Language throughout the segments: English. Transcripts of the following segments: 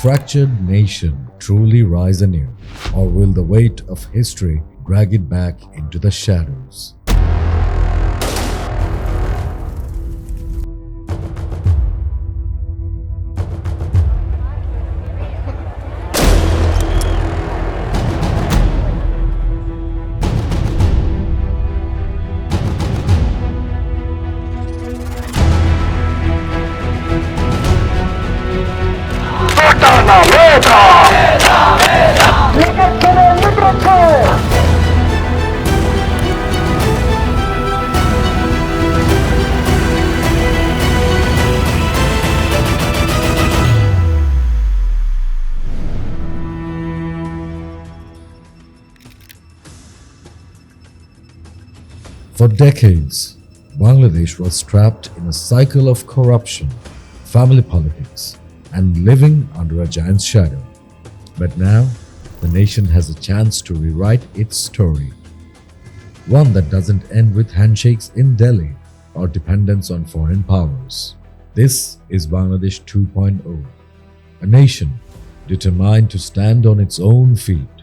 fractured nation truly rise anew, or will the weight of history drag it back into the shadows? For decades, Bangladesh was trapped in a cycle of corruption, family politics, and living under a giant's shadow. But now, the nation has a chance to rewrite its story. One that doesn't end with handshakes in Delhi or dependence on foreign powers. This is Bangladesh 2.0, a nation determined to stand on its own feet,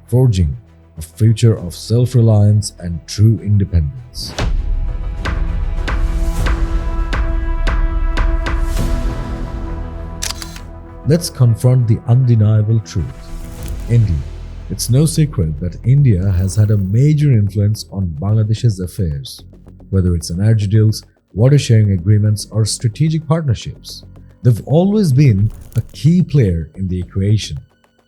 forging a future of self-reliance and true independence. Let's confront the undeniable truth. India. It's no secret that India has had a major influence on Bangladesh's affairs, whether it's energy deals, water sharing agreements, or strategic partnerships. They've always been a key player in the equation.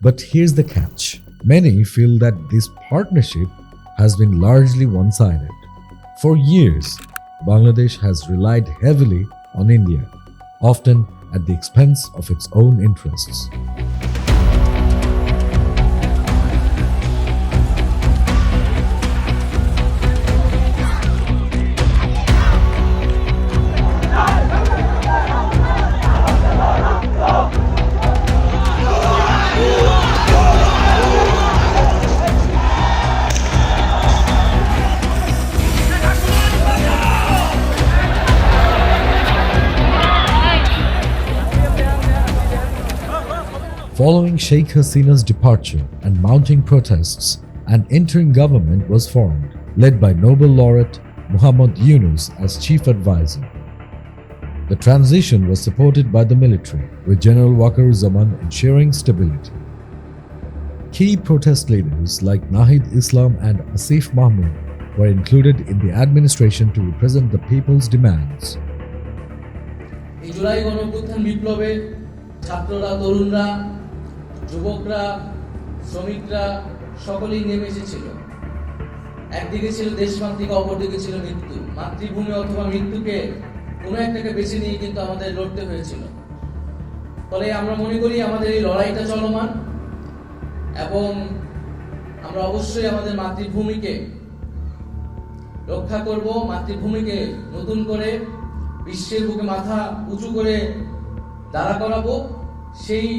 But here's the catch. Many feel that this partnership has been largely one-sided. For years, Bangladesh has relied heavily on India, often at the expense of its own interests. Following Sheikh Hasina's departure and mounting protests, an interim government was formed, led by Nobel laureate Muhammad Yunus as chief advisor. The transition was supported by the military, with General Waqar-Uzzaman ensuring stability. Key protest leaders like Nahid Islam and Asif Mahmood were included in the administration to represent the people's demands. July গণঅভ্যুত্থান বিপ্লবে ছাত্ররা তরুণরা যুবকরা শ্রমিকরা সকলেই নেমে এসেছিল একদিকে ছিল দেশমাতৃকা অপরদিকে ছিল মৃত্যু মাতৃভূমি অথবা মৃত্যুকে কোনো একটাকে বেছে নিয়ে কিন্তু আমাদের লড়তে হয়েছিল ফলে আমরা মনে করি আমাদের এই লড়াইটা চলমান এবং আমরা অবশ্যই আমাদের মাতৃভূমিকে রক্ষা করব মাতৃভূমিকে নতুন করে বিশ্বের বুকে মাথা উঁচু করে দাঁড়া করাবো সেই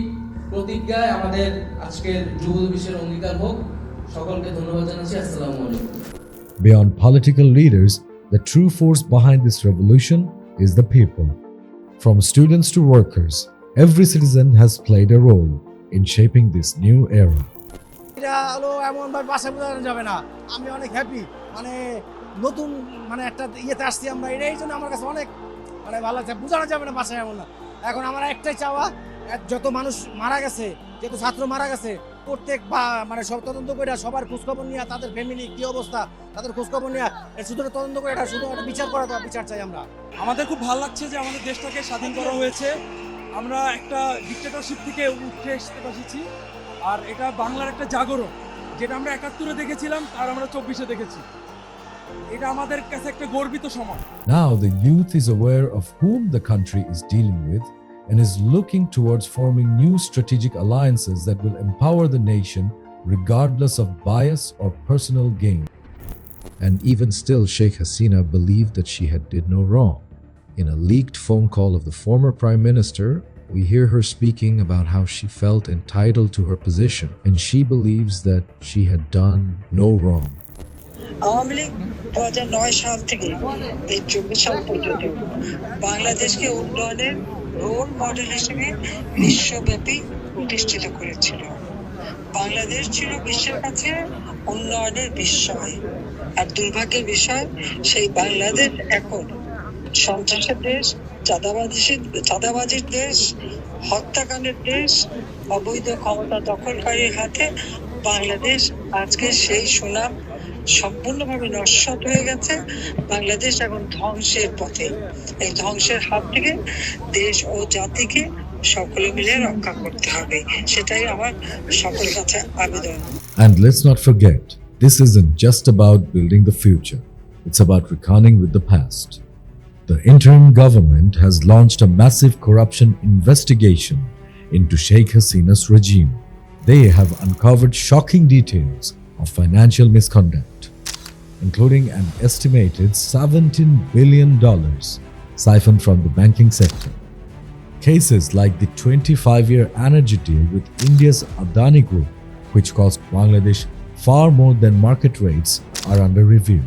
প্রতিজ্ঞায় আমাদের আজকের যুব দিবসের অঙ্গীকার হোক সকলকে ধন্যবাদ জানাচ্ছি আসসালামু আলাইকুম Beyond political leaders, the true force behind this revolution is the people. From students to workers, every citizen has played a role in shaping this new era. এটা হলো এমন ভাবে ভাষা বোঝানো যাবে না আমি অনেক হ্যাপি নতুন একটা ইয়েতে আসছি আমরা এই জন্য আমার কাছে অনেক ভালো লাগছে বোঝানো যাবে না ভাষায় এমন না এখন আমার একটাই চাওয়া যত মানুষ মারা গেছে যত ছাত্র মারা গেছে প্রত্যেক সব তদন্ত করে সবার খোঁজখবর নিয়ে তাদের ফ্যামিলি কি অবস্থা তাদের খোঁজখবর নিয়ে শুধু তদন্ত করে এটা শুধু একটা বিচার করা বিচার চাই আমরা আমাদের খুব ভালো লাগছে যে আমাদের দেশটাকে স্বাধীন করা হয়েছে আমরা একটা ডিক্টেটরশিপ থেকে উঠে আসতে পারছি আর এটা বাংলার একটা জাগরণ যেটা আমরা ৭১-এ দেখেছিলাম আর আমরা ২৪-এ দেখেছি এটা আমাদের কাছে একটা গর্বিত সময় Now the youth is aware of whom the country is dealing with and is looking towards forming new strategic alliances that will empower the nation regardless of bias or personal gain. And even still, Sheikh Hasina believed that she had did no wrong. In a leaked phone call of the former Prime Minister, we hear her speaking about how she felt entitled to her position and she believes that she had done no wrong. Awami League ২০০৯ সাল থেকে এই ২৪ সাল পর্যন্ত বাংলাদেশকে উন্নয়নের role model হিসেবে বিশ্বব্যাপী প্রতিষ্ঠিত করেছিল। বাংলাদেশ ছিল বিশ্বের কাছে উন্নয়নের বিস্ময়, আর দুর্ভাগ্যের বিষয় সেই বাংলাদেশ এখন সন্ত্রাসের দেশ, চাঁদাবাজির দেশ, হত্যাকাণ্ডের দেশ, অবৈধ ক্ষমতা দখলকারীর হাতে বাংলাদেশ আজকে সেই সুনাম সম্পূর্ণভাবে নস্যাৎ হয়ে গেছে। বাংলাদেশ এখন ধ্বংসের পথে। এই ধ্বংসের হাত থেকে দেশ ও জাতিকে সকলে মিলে রক্ষা করতে হবে, সেটাই আমার সকলের কাছে আবেদন। And let's not forget, this isn't just about building the future, it's about reckoning with the past. The interim government has launched a massive corruption investigation into Sheikh Hasina's regime. They have uncovered shocking details of financial misconduct, including an estimated $17 billion siphoned from the banking sector. Cases like the 25-year energy deal with India's Adani Group, which cost Bangladesh far more than market rates, are under review.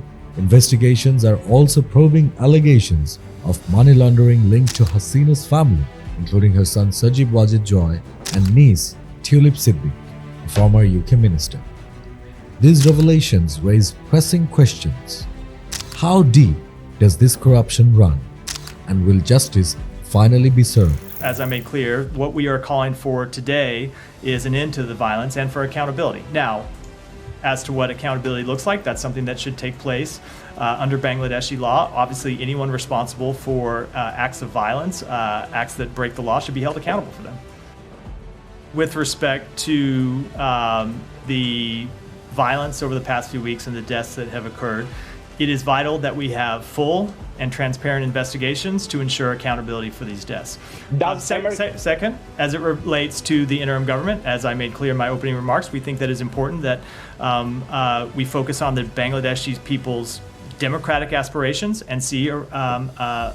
Investigations are also probing allegations of money laundering linked to Hasina's family, including her son Sajib Wajid Joy and niece Tulip Siddiq, a former UK minister. These revelations raise pressing questions. How deep does this corruption run? And will justice finally be served? As I made clear, what we are calling for today is an end to the violence and for accountability. Now, as to what accountability looks like, that's something that should take place under Bangladeshi law. Obviously, anyone responsible for acts of violence, acts that break the law, should be held accountable for them. With respect to the violence over the past few weeks and the deaths that have occurred, it is vital that we have full and transparent investigations to ensure accountability for these deaths. Second, as it relates to the interim government, as I made clear in my opening remarks, we think that it's important that we focus on the Bangladeshi people's democratic aspirations and see a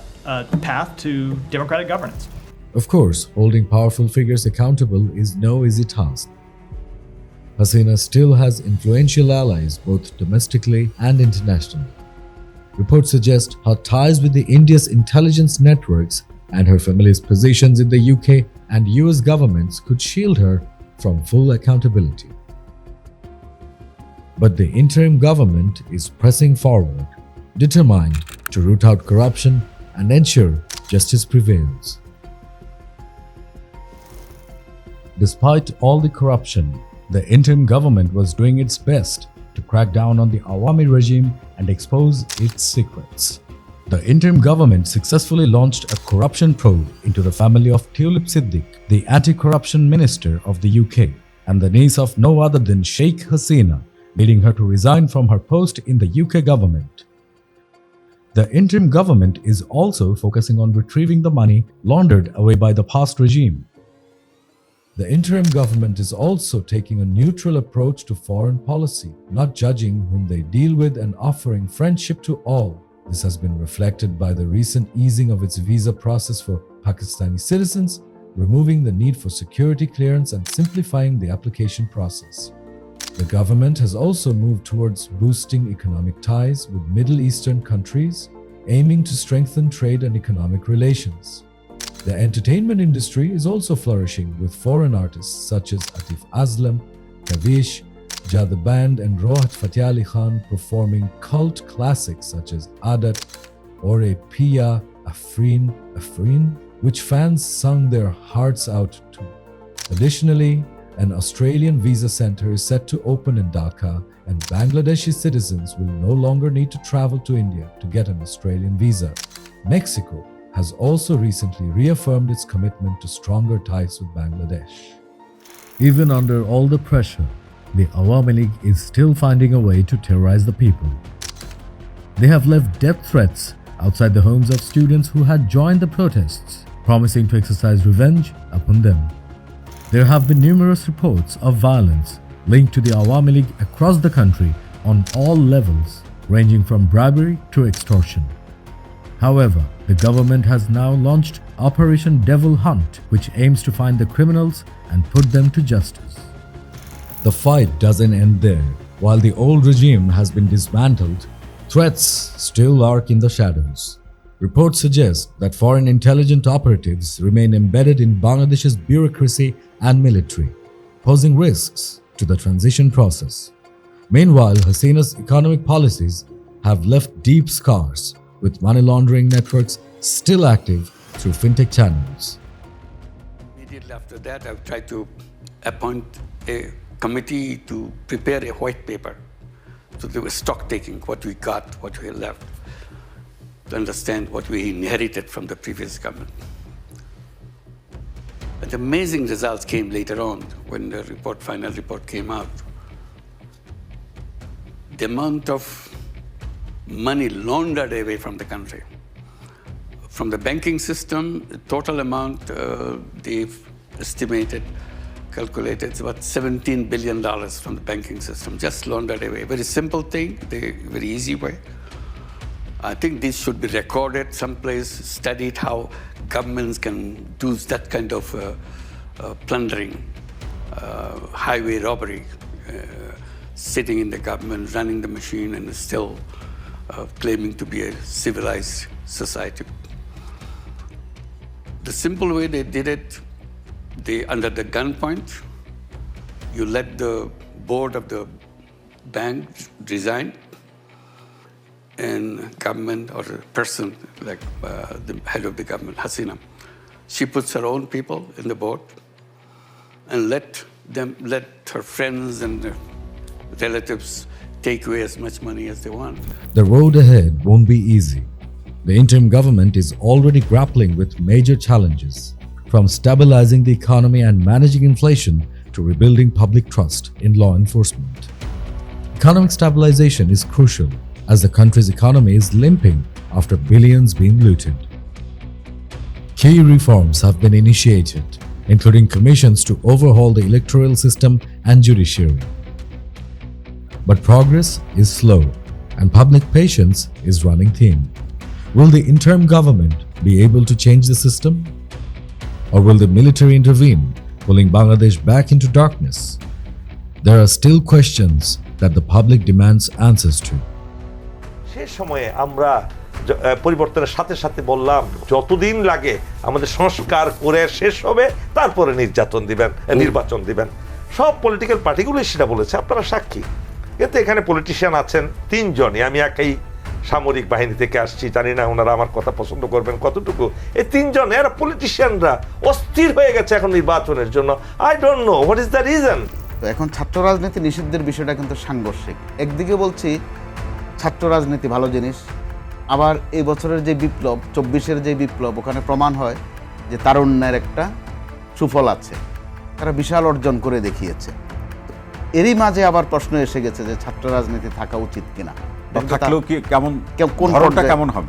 path to democratic governance. Of course, holding powerful figures accountable is no easy task. Hasina still has influential allies both domestically and internationally. Reports suggest her ties with India's intelligence networks and her family's positions in the UK and US governments could shield her from full accountability. But the interim government is pressing forward, determined to root out corruption and ensure justice prevails. Despite all the corruption, the interim government was doing its best to crack down on the Awami regime and expose its secrets. The interim government successfully launched a corruption probe into the family of Tulip Siddiq, the anti-corruption minister of the UK, and the niece of no other than Sheikh Hasina, leading her to resign from her post in the UK government. The interim government is also focusing on retrieving the money laundered away by the past regime. The interim government is also taking a neutral approach to foreign policy, not judging whom they deal with and offering friendship to all. This has been reflected by the recent easing of its visa process for Pakistani citizens, removing the need for security clearance and simplifying the application process. The government has also moved towards boosting economic ties with Middle Eastern countries, aiming to strengthen trade and economic relations. The entertainment industry is also flourishing with foreign artists such as Atif Aslam, Kavish, Jad Band and Rohat Fateh Ali Khan performing cult classics such as Adat, Ore Piya, Afreen, which fans sung their hearts out to. Additionally, an Australian visa center is set to open in Dhaka, and Bangladeshi citizens will no longer need to travel to India to get an Australian visa. Mexico has also recently reaffirmed its commitment to stronger ties with Bangladesh. Even under all the pressure, the Awami League is still finding a way to terrorize the people. They have left death threats outside the homes of students who had joined the protests, promising to exercise revenge upon them. There have been numerous reports of violence linked to the Awami League across the country on all levels, ranging from bribery to extortion. However, the government has now launched Operation Devil Hunt, which aims to find the criminals and put them to justice. The fight doesn't end there. While the old regime has been dismantled, threats still lurk in the shadows. Reports suggest that foreign intelligence operatives remain embedded in Bangladesh's bureaucracy and military, posing risks to the transition process. Meanwhile, Hasina's economic policies have left deep scars, with money laundering networks still active through fintech channels. Immediately after that, I've tried to appoint a committee to prepare a white paper. So there was stock taking, what we got, what we left, to understand what we inherited from the previous government. But amazing results came later on when the final report came out. The amount of money laundered away from the country. From the banking system, the total amount they've estimated, calculated, it's about $17 billion from the banking system, just laundered away. Very simple thing, very easy way. I think this should be recorded someplace, studied how governments can do that kind of plundering, highway robbery, sitting in the government, running the machine, and still claiming to be a civilized society. The simple way they did it, under the gunpoint, you let the board of the bank resign, and government or a person like the head of the government, Hasina, she puts her own people in the board and let her friends and relatives take away as much money as they want. The road ahead won't be easy. The interim government is already grappling with major challenges, from stabilizing the economy and managing inflation to rebuilding public trust in law enforcement. Economic stabilization is crucial, as the country's economy is limping after billions being looted. Key reforms have been initiated, including commissions to overhaul the electoral system and judiciary. But progress is slow, and public patience is running thin. Will the interim government be able to change the system? Or will the military intervene, pulling Bangladesh back into darkness? There are still questions that the public demands answers to. সেই সময়ে আমরা পরিবর্তনের সাথে সাথে বললাম যতদিন লাগে আমাদের সংস্কার করে শেষ হবে তারপরে নির্বাচন দিবেন সব পলিটিক্যাল পার্টিগুলোই সেটা বলেছে আপনারা সাক্ষী কিন্তু এখানে পলিটিশিয়ান আছেন তিনজনই আমি একাই সামরিক বাহিনী থেকে আসছি জানি না ওনারা আমার কথা পছন্দ করবেন কতটুকু এই তিনজন এরা পলিটিশিয়ানরা অস্থির হয়ে গেছে এখন নির্বাচনের জন্য I don't know what is the reason এখন ছাত্র রাজনীতি নিষিদ্ধের বিষয়টা কিন্তু সাংঘর্ষিক একদিকে বলছি ছাত্র রাজনীতি ভালো জিনিস আবার এই বছরের যে বিপ্লব 24-এর যে বিপ্লব ওখানে প্রমাণ হয় যে তারুণ্যের একটা সুফল আছে তারা বিশাল অর্জন করে দেখিয়েছে এরই মাঝে আবার প্রশ্ন এসে গেছে যে ছাত্র রাজনীতি থাকা উচিত কিনা থাকলেও কি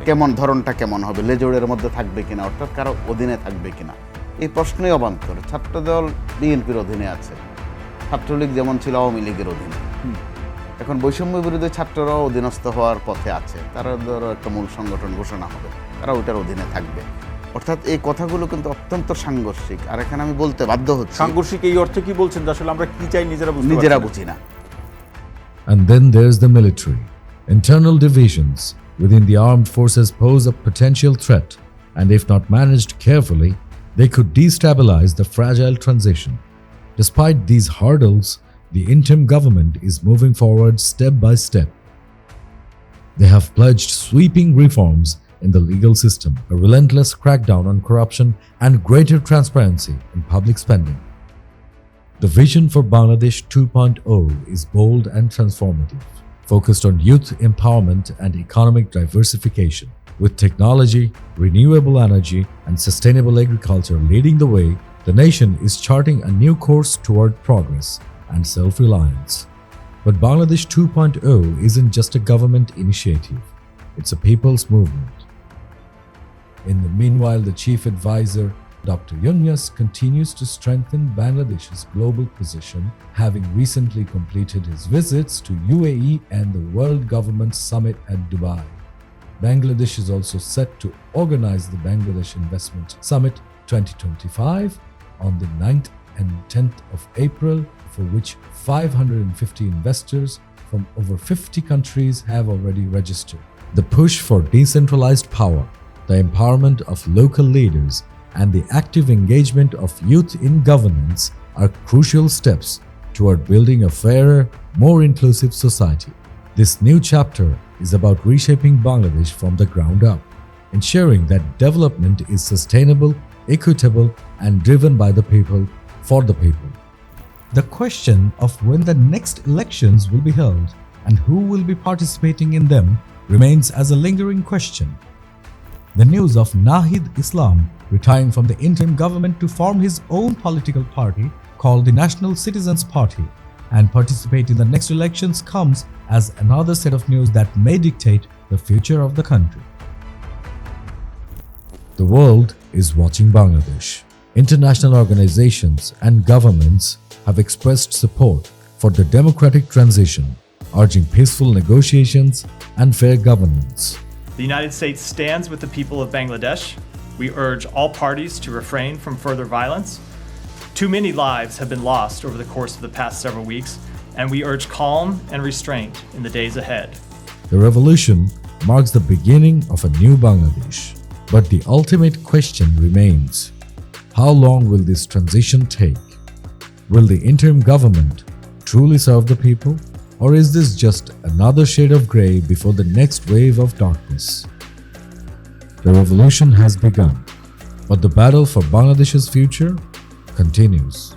কেমন ধরনটা কেমন হবে লেজোড়ের মধ্যে থাকবে কিনা অর্থাৎ কারো অধীনে থাকবে কিনা এই প্রশ্নই অবান্তর ছাত্রদল বিএনপির অধীনে আছে ছাত্রলীগ যেমন ছিল আওয়ামী লীগের অধীনে এখন বৈষম্য বিরোধী ছাত্ররাও অধীনস্থ হওয়ার পথে আছে তারা ধরো একটা মূল সংগঠন ঘোষণা হবে তারা ওইটার অধীনে থাকবে অর্থাৎ এই কথাগুলো কিন্তু অত্যন্ত সাংঘর্ষিক আর এখানে আমি বলতে বাধ্য হচ্ছি সাংঘর্ষিক এই অর্থে কি বলছেন যে আসলে আমরা কি চাই নিজেরা বুঝি না And then there's the military. Internal divisions within the armed forces pose a potential threat, and if not managed carefully, they could destabilize the fragile transition. Despite these hurdles, the interim government is moving forward step by step. They have pledged sweeping reforms in the legal system, a relentless crackdown on corruption, and greater transparency in public spending. The vision for Bangladesh 2.0 is bold and transformative, focused on youth empowerment and economic diversification. With technology, renewable energy, and sustainable agriculture leading the way, the nation is charting a new course toward progress and self-reliance. But Bangladesh 2.0 isn't just a government initiative, it's a people's movement. In the meanwhile, the chief advisor, Dr. Yunyas, continues to strengthen Bangladesh's global position, having recently completed his visits to UAE and the World Government Summit at Dubai. Bangladesh is also set to organize the Bangladesh Investment Summit 2025 on the 9th and 10th of April, for which 550 investors from over 50 countries have already registered. The push for decentralized power, the empowerment of local leaders, and the active engagement of youth in governance are crucial steps toward building a fairer, more inclusive society. This new chapter is about reshaping Bangladesh from the ground up, ensuring that development is sustainable, equitable, and driven by the people, for the people. The question of when the next elections will be held and who will be participating in them remains as a lingering question. The news of Nahid Islam retiring from the interim government to form his own political party called the National Citizens Party and participate in the next elections comes as another set of news that may dictate the future of the country. The world is watching Bangladesh. International organizations and governments have expressed support for the democratic transition, urging peaceful negotiations and fair governance. The United States stands with the people of Bangladesh. We urge all parties to refrain from further violence. Too many lives have been lost over the course of the past several weeks, and we urge calm and restraint in the days ahead. The revolution marks the beginning of a new Bangladesh. But the ultimate question remains, how long will this transition take? Will the interim government truly serve the people? Or is this just another shade of grey before the next wave of darkness? The revolution has begun, but the battle for Bangladesh's future continues.